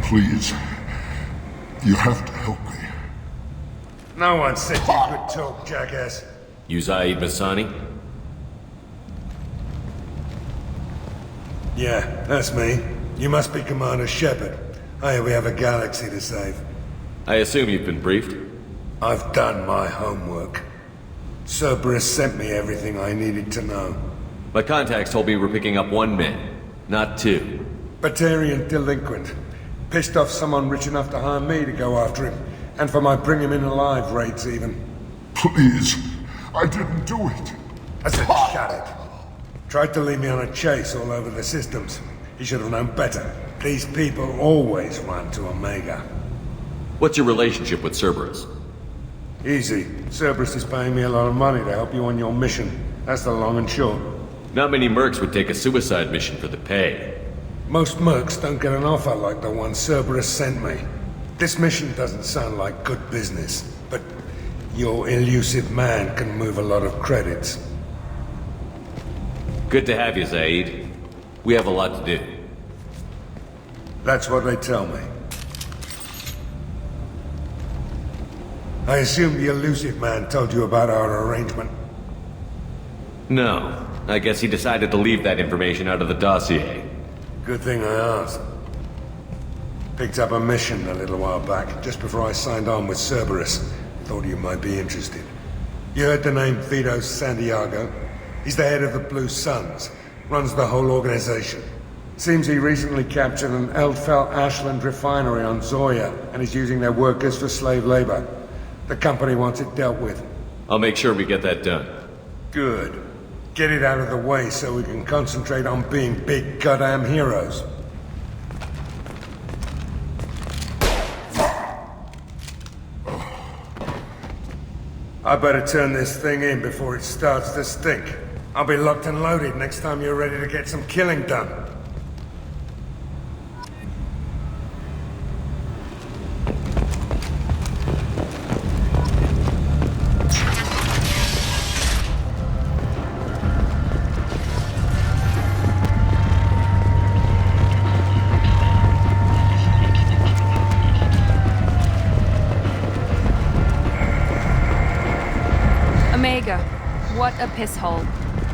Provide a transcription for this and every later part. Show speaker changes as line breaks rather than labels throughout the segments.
Please. You have to help me.
No one said you could talk, jackass.
You Zaid Masani?
Yeah, that's me. You must be Commander Shepard. Hey, we have a galaxy to save.
I assume you've been briefed?
I've done my homework. Cerberus sent me everything I needed to know.
My contacts told me we're picking up one man, not two.
Batarian delinquent. Pissed off someone rich enough to hire me to go after him. And for my bring him in alive raids even.
Please. I didn't do it.
I said shut it. Tried to lead me on a chase all over the systems. He should have known better. These people always run to Omega.
What's your relationship with Cerberus?
Easy. Cerberus is paying me a lot of money to help you on your mission. That's the long and short.
Not many mercs would take a suicide mission for the pay.
Most mercs don't get an offer like the one Cerberus sent me. This mission doesn't sound like good business, but your elusive man can move a lot of credits.
Good to have you, Zaid. We have a lot to do.
That's what they tell me. I assume the elusive man told you about our arrangement.
No. I guess he decided to leave that information out of the dossier.
Good thing I asked. Picked up a mission a little while back, just before I signed on with Cerberus. Thought you might be interested. You heard the name Vito Santiago? He's the head of the Blue Suns. Runs the whole organization. Seems he recently captured an Eldfell Ashland refinery on Zoya and is using their workers for slave labor. The company wants it dealt with.
I'll make sure we get that done.
Good. Get it out of the way so we can concentrate on being big goddamn heroes. I better turn this thing in before it starts to stink. I'll be locked and loaded next time you're ready to get some killing done.
What a piss hole.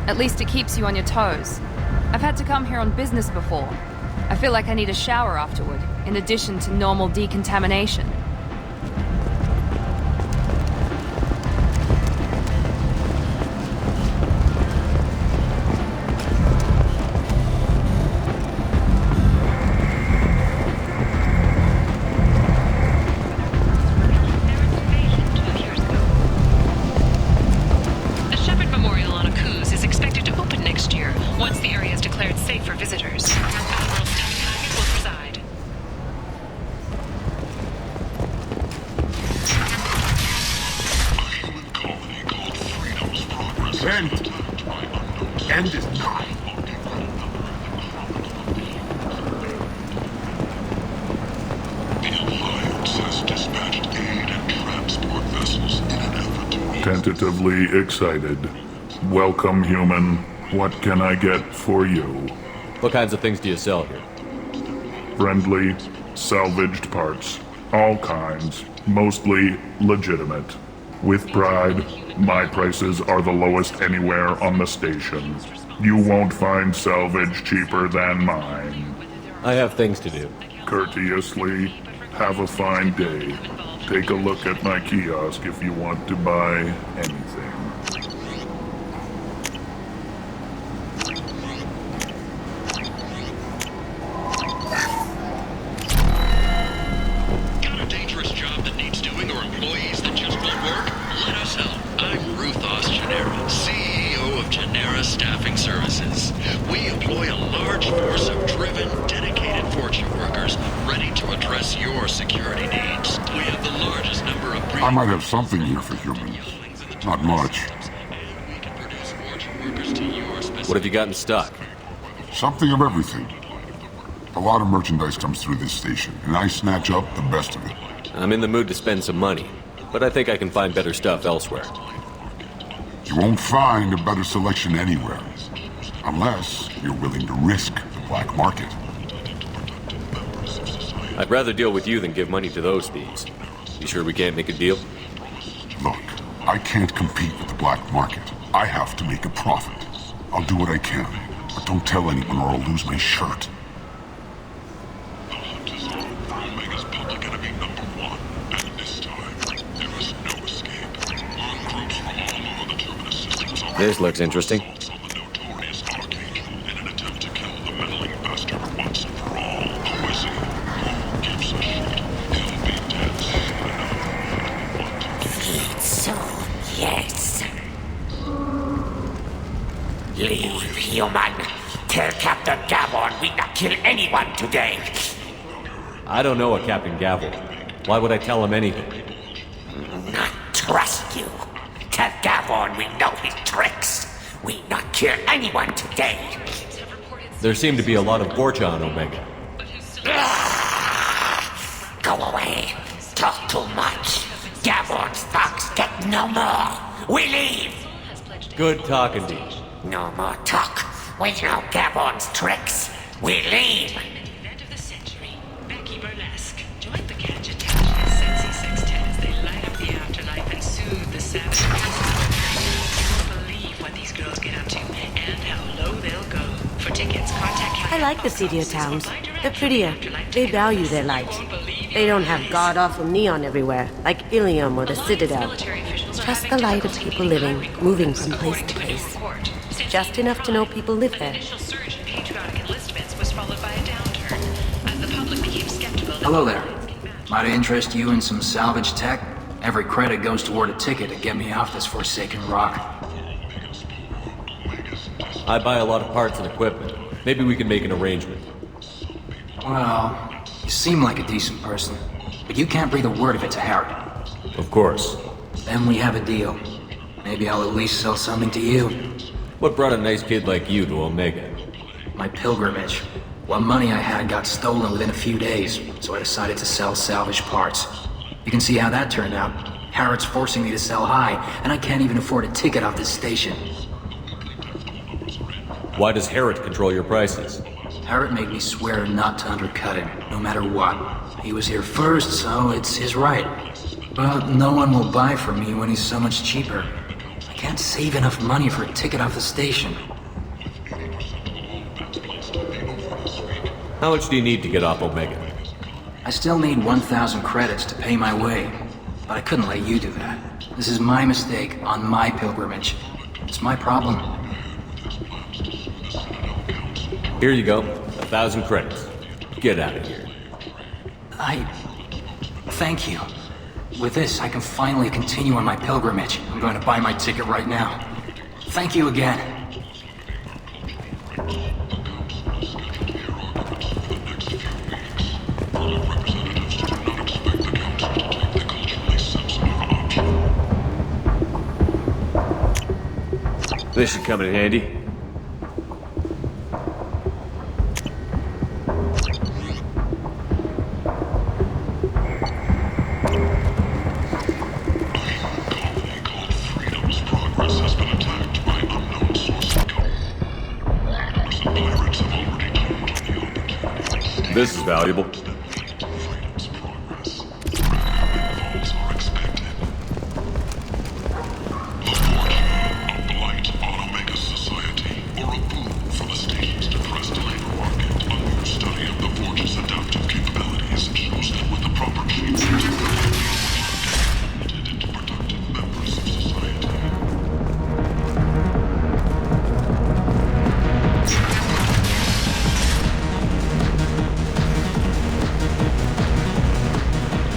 At least it keeps you on your toes. I've had to come here on business before. I feel like I need a shower afterward, in addition to normal decontamination.
End is nigh. The Alliance has dispatched aid and transport vessels in an effort to... Tentatively excited. Welcome, human. What can I get for you?
What kinds of things do you sell here?
Friendly, salvaged parts. All kinds. Mostly legitimate. With pride, my prices are the lowest anywhere on the station. You won't find salvage cheaper than mine.
I have things to do.
Courteously, have a fine day. Take a look at my kiosk if you want to buy anything. I might have something here for humans. Not much.
What have you got in stock?
Something of everything. A lot of merchandise comes through this station, and I snatch up the best of it.
I'm in the mood to spend some money, but I think I can find better stuff elsewhere.
You won't find a better selection anywhere. Unless you're willing to risk the black market.
I'd rather deal with you than give money to those thieves. You sure we can't make a deal?
Look, I can't compete with the black market. I have to make a profit. I'll do what I can, but don't tell anyone or I'll lose my shirt.
Omega's public enemy #1, and this time, there is no escape. Armed groups from all over the Terminus systems are
This looks interesting.
on the notorious Archangel in an attempt to kill the meddling bastard once and for all. Poison. Who gives a shit? He'll be dead soon enough.
Yes. Leave, human. Tell Captain Gavon we not kill anyone today.
I don't know a Captain Gavel. Why would I tell him anything?
Not trust you. Tell Gavon we know his tricks. We not kill anyone today.
There seem to be a lot of Borcha on Omega.
Go away. Talk too much. Gavon's thugs get no more. We leave.
Good talking to you.
No more talk. We know Gavon's tricks. We leave.
Event of the century. Becky Burlesque. Join the gadget town with sexy sextet as they light up the afterlife and soothe the savage. You won't believe what these girls get up to and how low they'll go. For tickets, contact
I like the seedier towns. They're prettier. They value their light. They don't have god-awful neon everywhere, like Ilium or the Citadel. Just the light of people living, moving from place to place. Just enough to know people live there.
Hello there. Might I interest you in some salvage tech? Every credit goes toward a ticket to get me off this forsaken rock.
I buy a lot of parts and equipment. Maybe we can make an arrangement.
Well, you seem like a decent person, but you can't breathe a word of it to Harry.
Of course.
Then we have a deal. Maybe I'll at least sell something to you.
What brought a nice kid like you to Omega?
My pilgrimage. What money I had got stolen within a few days, so I decided to sell salvaged parts. You can see how that turned out. Harrod's forcing me to sell high, and I can't even afford a ticket off this station.
Why does Harrod control your prices?
Harrod made me swear not to undercut him, no matter what. He was here first, so it's his right. But no one will buy from me when he's so much cheaper. I can't save enough money for a ticket off the station.
How much do you need to get off Omega?
I still need 1,000 credits to pay my way, but I couldn't let you do that. This is my mistake on my pilgrimage. It's my problem.
Here you go. 1,000 credits. Get out of here.
Thank you. With this, I can finally continue on my pilgrimage. I'm going to buy my ticket right now. Thank you again.
This should come in handy. This is valuable.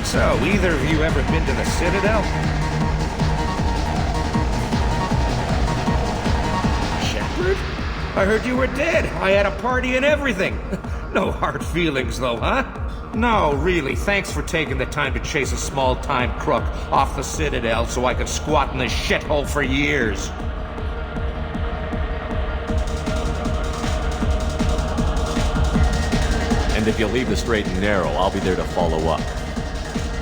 So, either of you ever been to the Citadel? Shepard? I heard you were dead. I had a party and everything. No hard feelings, though, huh? No, really, thanks for taking the time to chase a small-time crook off the Citadel so I could squat in this shithole for years.
And if you leave the straight and narrow, I'll be there to follow up.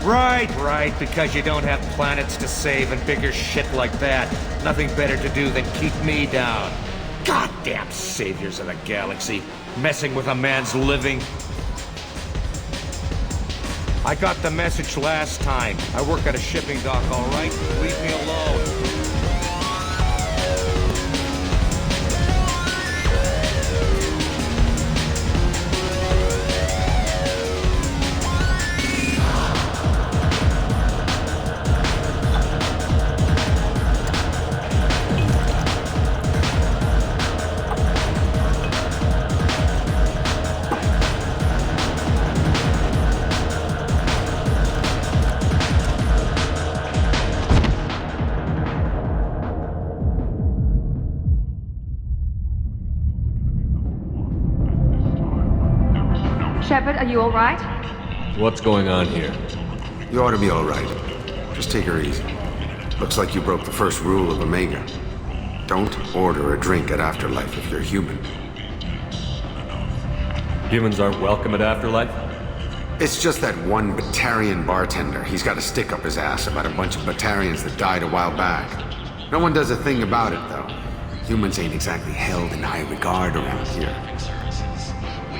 Right, because you don't have planets to save and bigger shit like that. Nothing better to do than keep me down. Goddamn saviors of the galaxy, messing with a man's living. I got the message last time. I work at a shipping dock, all right? Leave me alone.
Shepard, are you alright?
What's going on here?
You ought to be alright. Just take her easy. Looks like you broke the first rule of Omega. Don't order a drink at Afterlife if you're human.
Humans aren't welcome at Afterlife?
It's just that one Batarian bartender. He's got a stick up his ass about a bunch of Batarians that died a while back. No one does a thing about it, though. Humans ain't exactly held in high regard around here.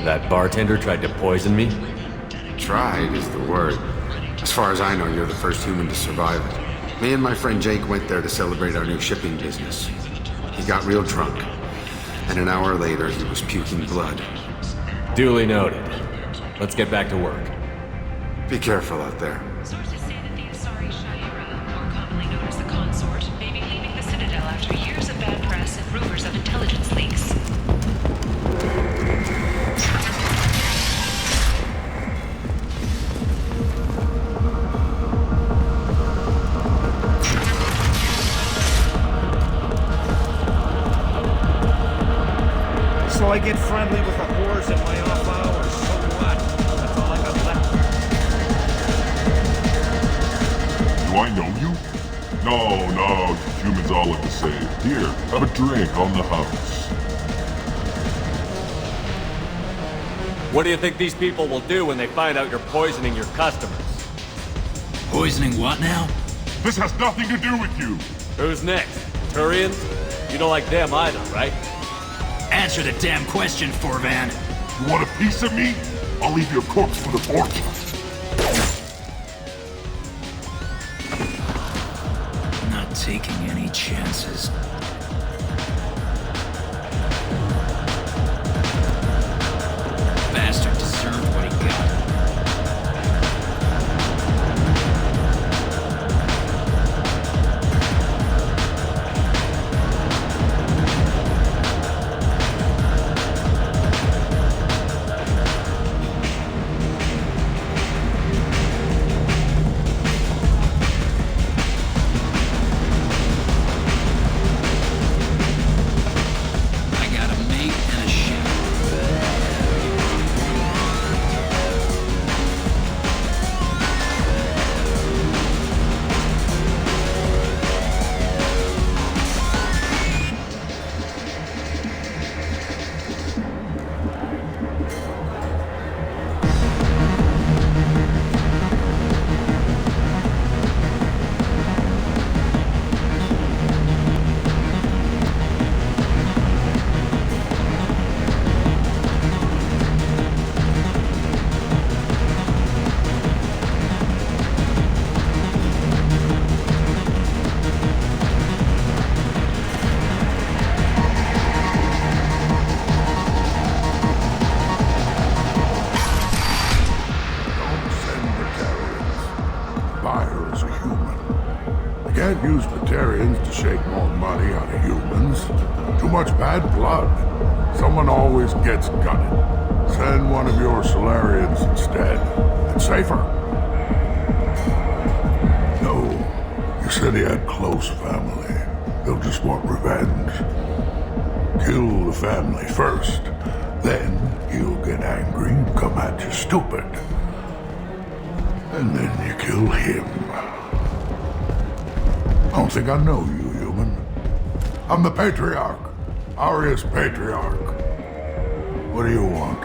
That bartender tried to poison me?
Tried is the word. As far as I know, you're the first human to survive it. Me and my friend Jake went there to celebrate our new shipping business. He got real drunk, and an hour later he was puking blood.
Duly noted. Let's get back to work.
Be careful out there.
Sources say that the Asari Shaira, more commonly known as the Consort, may be leaving the Citadel after years of bad press and rumors of intelligence leaks.
So I get friendly with the whores in my off hours. So what? That's all I got left.
Do I know you? No, humans all look the same. Here, have a drink on the house.
What do you think these people will do when they find out you're poisoning your customers?
Poisoning what now?
This has nothing to do with you.
Who's next? Turians? You don't like them either, right?
Answer the damn question, Forvan.
You want a piece of me? I'll leave your corpse for the fortune.
Not taking any chances. Bastard deserved what he got.
Can't use Batarians to shake more money out of humans. Too much bad blood. Someone always gets gutted. Send one of your Solarians instead. It's safer. No, you said he had close family. They'll just want revenge. Kill the family first. Then he'll get angry and come at you stupid. And then you kill him. I don't think I know you, human. I'm the Patriarch. Aria's Patriarch. What do you want?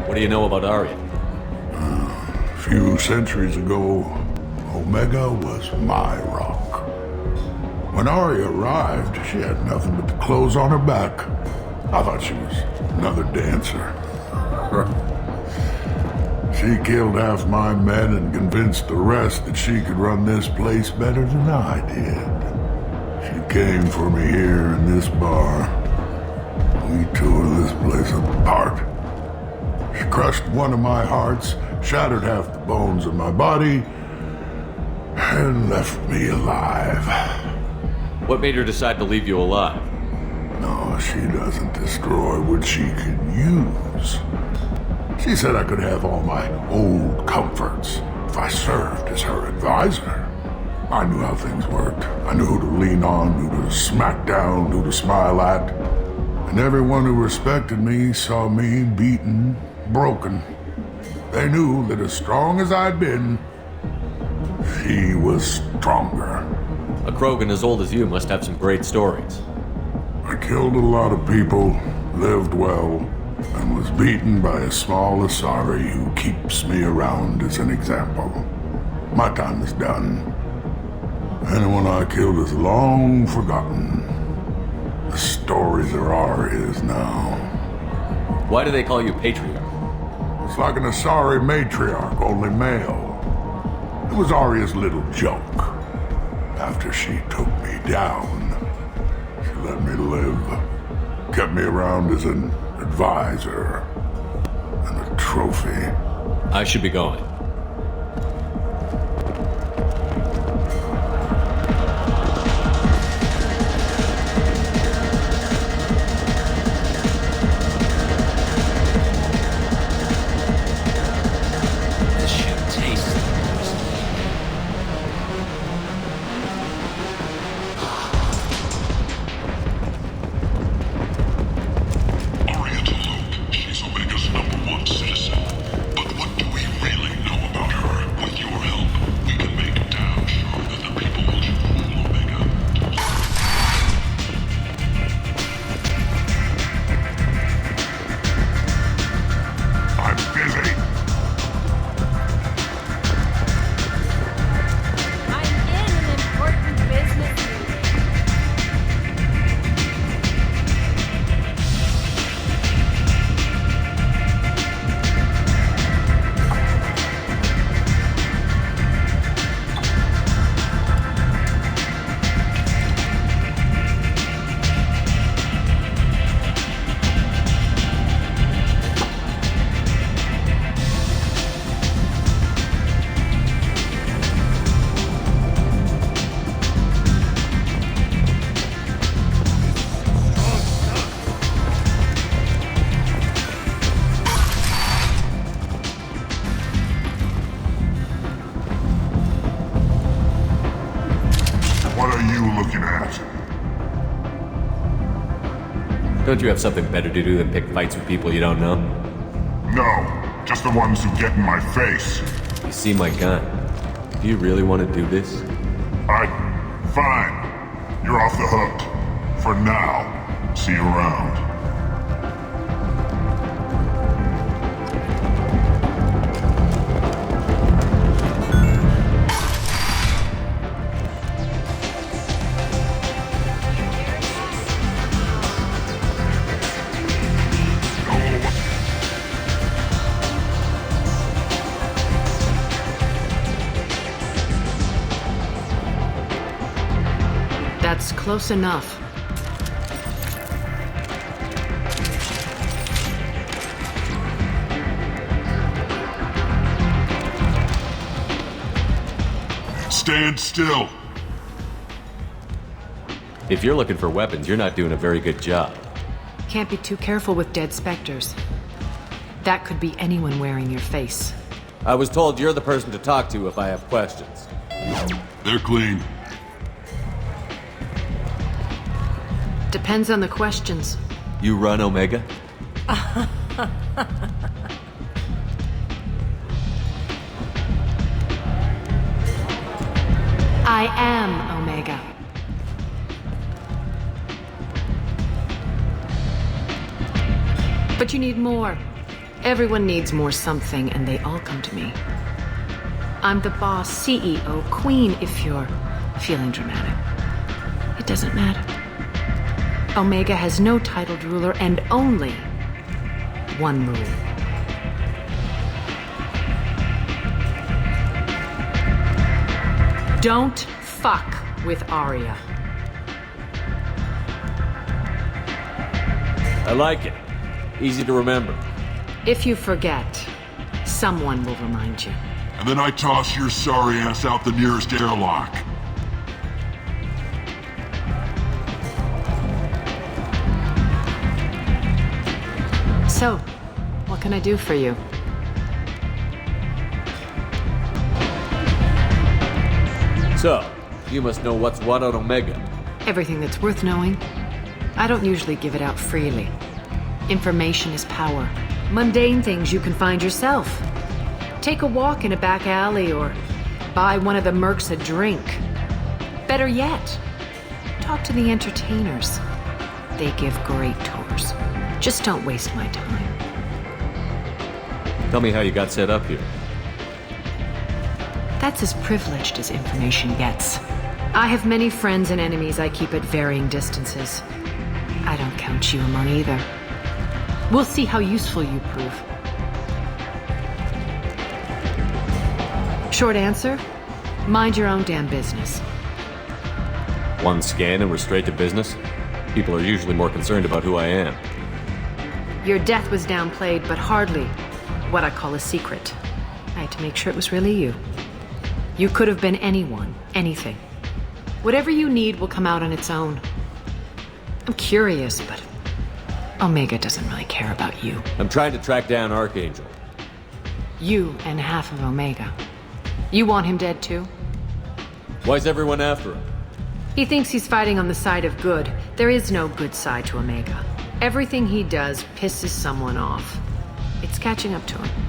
What do you know about Aria?
A few centuries ago, Omega was my rock. When Aria arrived, she had nothing but the clothes on her back. I thought she was another dancer. She killed half my men and convinced the rest that she could run this place better than I did. She came for me here in this bar. We tore this place apart. She crushed one of my hearts, shattered half the bones of my body, and left me alive.
What made her decide to leave you alive?
No, she doesn't destroy what she can use. She said I could have all my old comforts if I served as her advisor. I knew how things worked. I knew who to lean on, who to smack down, who to smile at. And everyone who respected me saw me beaten, broken. They knew that as strong as I'd been, she was stronger.
A Krogan as old as you must have some great stories.
I killed a lot of people, lived well, and was beaten by a small Asari who keeps me around as an example. My time is done. Anyone I killed is long forgotten. The story there are is now.
Why do they call you Patriarch?
It's like an Asari matriarch, only male. It was Arya's little joke. After she took me down, she let me live. Kept me around as an advisor and a trophy.
I should be going. Don't you have something better to do than pick fights with people you don't know?
No, just the ones who get in my face.
You see my gun. Do you really want to do this?
Fine. You're off the hook. For now. See you around.
That's close enough.
Stand still.
If you're looking for weapons, you're not doing a very good job.
Can't be too careful with dead specters. That could be anyone wearing your face.
I was told you're the person to talk to if I have questions.
They're clean.
Depends on the questions.
You run Omega?
I am Omega. But you need more. Everyone needs more something, and they all come to me. I'm the boss, CEO, queen, if you're feeling dramatic. It doesn't matter. Omega has no titled ruler and only one rule. Don't fuck with Arya.
I like it. Easy to remember.
If you forget, someone will remind you.
And then I toss your sorry ass out the nearest airlock.
So, what can I do for you?
So, you must know what's what on Omega.
Everything that's worth knowing. I don't usually give it out freely. Information is power. Mundane things you can find yourself. Take a walk in a back alley or buy one of the mercs a drink. Better yet, talk to the entertainers. They give great tours. Just don't waste my time.
Tell me how you got set up here.
That's as privileged as information gets. I have many friends and enemies I keep at varying distances. I don't count you among either. We'll see how useful you prove. Short answer, mind your own damn business.
One scan and we're straight to business? People are usually more concerned about who I am.
Your death was downplayed, but hardly what I call a secret. I had to make sure it was really you. You could have been anyone, anything. Whatever you need will come out on its own. I'm curious, but Omega doesn't really care about you.
I'm trying to track down Archangel.
You and half of Omega. You want him dead too?
Why's everyone after him?
He thinks he's fighting on the side of good. There is no good side to Omega. Everything he does pisses someone off. It's catching up to him.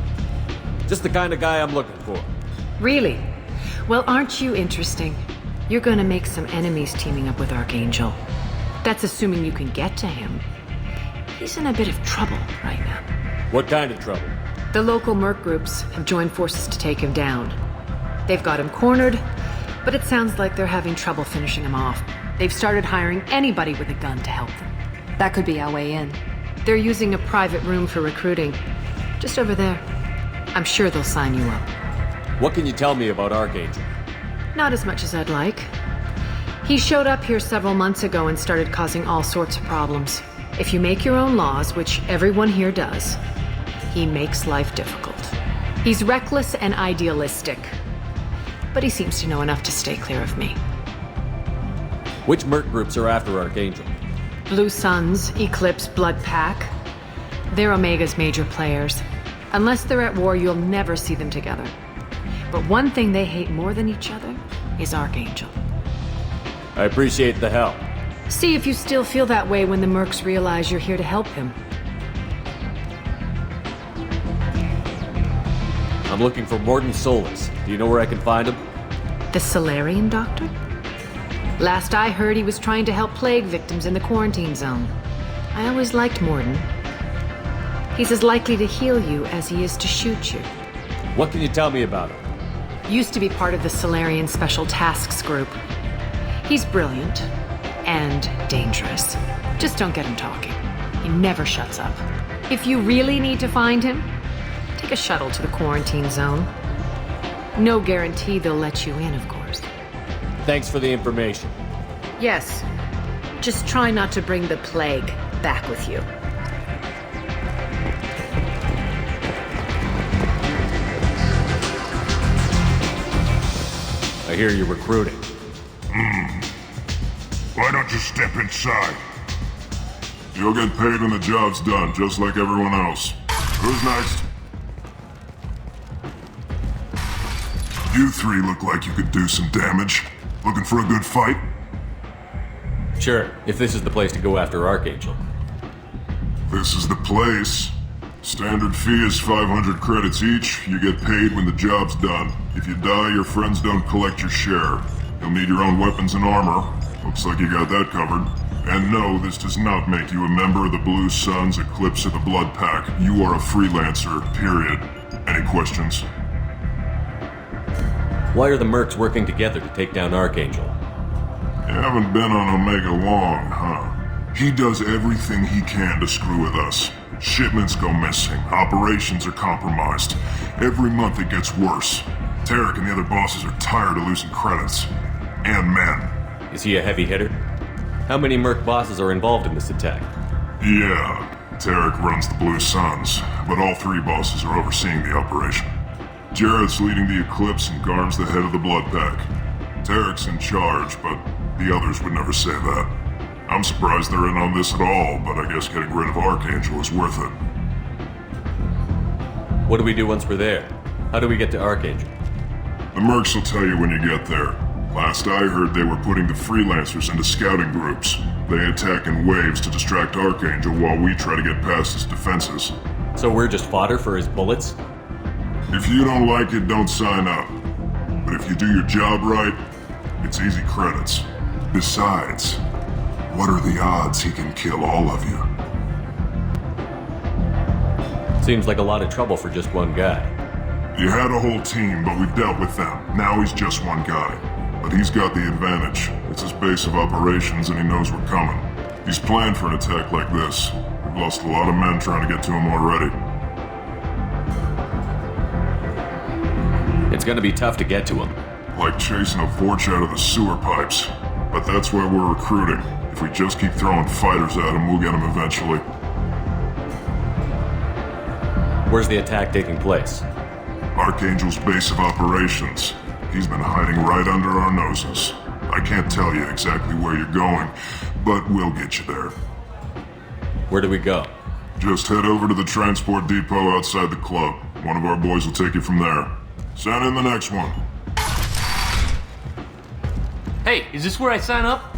Just the kind of guy I'm looking for.
Really? Well, aren't you interesting? You're gonna make some enemies teaming up with Archangel. That's assuming you can get to him. He's in a bit of trouble right now.
What kind of trouble?
The local merc groups have joined forces to take him down. They've got him cornered, but it sounds like they're having trouble finishing him off. They've started hiring anybody with a gun to help them.
That could be our way in.
They're using a private room for recruiting. Just over there. I'm sure they'll sign you up.
What can you tell me about Archangel?
Not as much as I'd like. He showed up here several months ago and started causing all sorts of problems. If you make your own laws, which everyone here does, he makes life difficult. He's reckless and idealistic. But he seems to know enough to stay clear of me.
Which merc groups are after Archangel?
Blue Suns, Eclipse, Blood Pack. They're Omega's major players. Unless they're at war, you'll never see them together. But one thing they hate more than each other is Archangel.
I appreciate the help.
See if you still feel that way when the mercs realize you're here to help him.
I'm looking for Mordin Solus. Do you know where I can find him?
The Solarian doctor? Last I heard, he was trying to help plague victims in the quarantine zone. I always liked Mordin. He's as likely to heal you as he is to shoot you.
What can you tell me about him?
Used to be part of the Solarian Special Tasks Group. He's brilliant and dangerous. Just don't get him talking. He never shuts up. If you really need to find him, take a shuttle to the quarantine zone. No guarantee they'll let you in, of course.
Thanks for the information.
Yes. Just try not to bring the plague back with you.
I hear you're recruiting.
Why don't you step inside? You'll get paid when the job's done, just like everyone else. Who's next? You three look like you could do some damage. Looking for a good fight?
Sure, if this is the place to go after Archangel.
This is the place. Standard fee is 500 credits each. You get paid when the job's done. If you die, your friends don't collect your share. You'll need your own weapons and armor. Looks like you got that covered. And no, this does not make you a member of the Blue Suns, Eclipse, or the Blood Pack. You are a freelancer, period. Any questions?
Why are the mercs working together to take down Archangel?
You haven't been on Omega long, huh? He does everything he can to screw with us. Shipments go missing, operations are compromised. Every month it gets worse.
Tarek and the other bosses are tired of losing credits. And men.
Is he a heavy hitter? How many Merc bosses are involved in this attack?
Yeah, Tarek runs the Blue Suns, but all three bosses are overseeing the operation. Jared's leading the Eclipse and Garm's the head of the Blood Pack. Tarek's in charge, but the others would never say that. I'm surprised they're in on this at all, but I guess getting rid of Archangel is worth it.
What do we do once we're there? How do we get to Archangel?
The Mercs will tell you when you get there. Last I heard, they were putting the freelancers into scouting groups. They attack in waves to distract Archangel while we try to get past his defenses.
So we're just fodder for his bullets?
If you don't like it, don't sign up. But if you do your job right, it's easy credits. Besides, what are the odds he can kill all of you?
Seems like a lot of trouble for just one guy.
You had a whole team, but we've dealt with them. Now he's just one guy. But he's got the advantage. It's his base of operations and he knows we're coming. He's planned for an attack like this. We've lost a lot of men trying to get to him already.
It's gonna be tough to get to him.
Like chasing a Vorch out of the sewer pipes. But that's why we're recruiting. If we just keep throwing fighters at him, we'll get him eventually.
Where's the attack taking place?
Archangel's base of operations. He's been hiding right under our noses. I can't tell you exactly where you're going, but we'll get you there.
Where do we go?
Just head over to the transport depot outside the club. One of our boys will take you from there. Send in the next one.
Hey, is this where I sign up?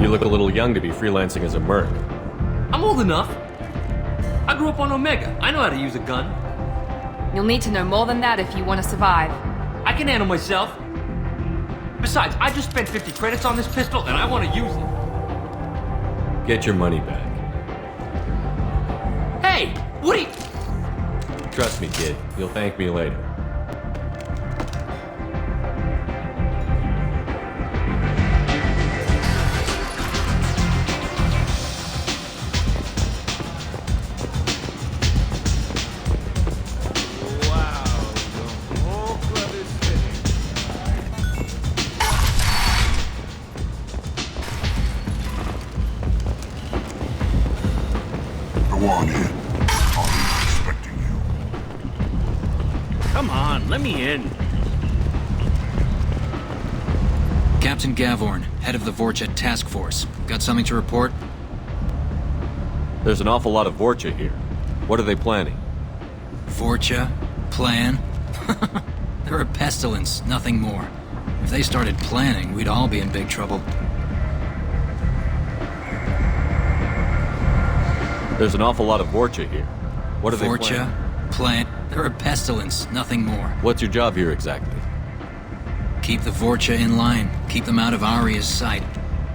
You look a little young to be freelancing as a Merc.
I'm old enough. I grew up on Omega. I know how to use a gun.
You'll need to know more than that if you want to survive.
I can handle myself. Besides, I just spent 50 credits on this pistol and I want to use it.
Get your money back.
Hey, what are you...
Trust me, kid. You'll thank me later.
Go on in. I'll be expecting you.
Come on, let me in.
Captain Gavorn, head of the Vorcha Task Force. Got something to report?
There's an awful lot of Vorcha here. What are they planning?
Vorcha? Plan? They're a pestilence, nothing more. If they started planning, we'd all be in big trouble.
There's an awful lot of Vorcha here. What are they planning?
Vorcha? Plan? They're a pestilence, nothing more.
What's your job here exactly?
Keep the Vorcha in line. Keep them out of Aria's sight.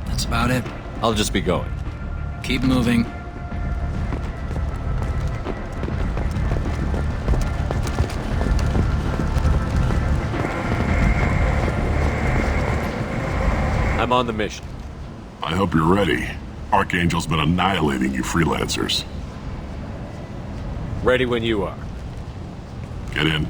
That's about it.
I'll just be going.
Keep moving.
I'm on the mission.
I hope you're ready. Archangel's been annihilating you freelancers.
Ready when you are.
Get in.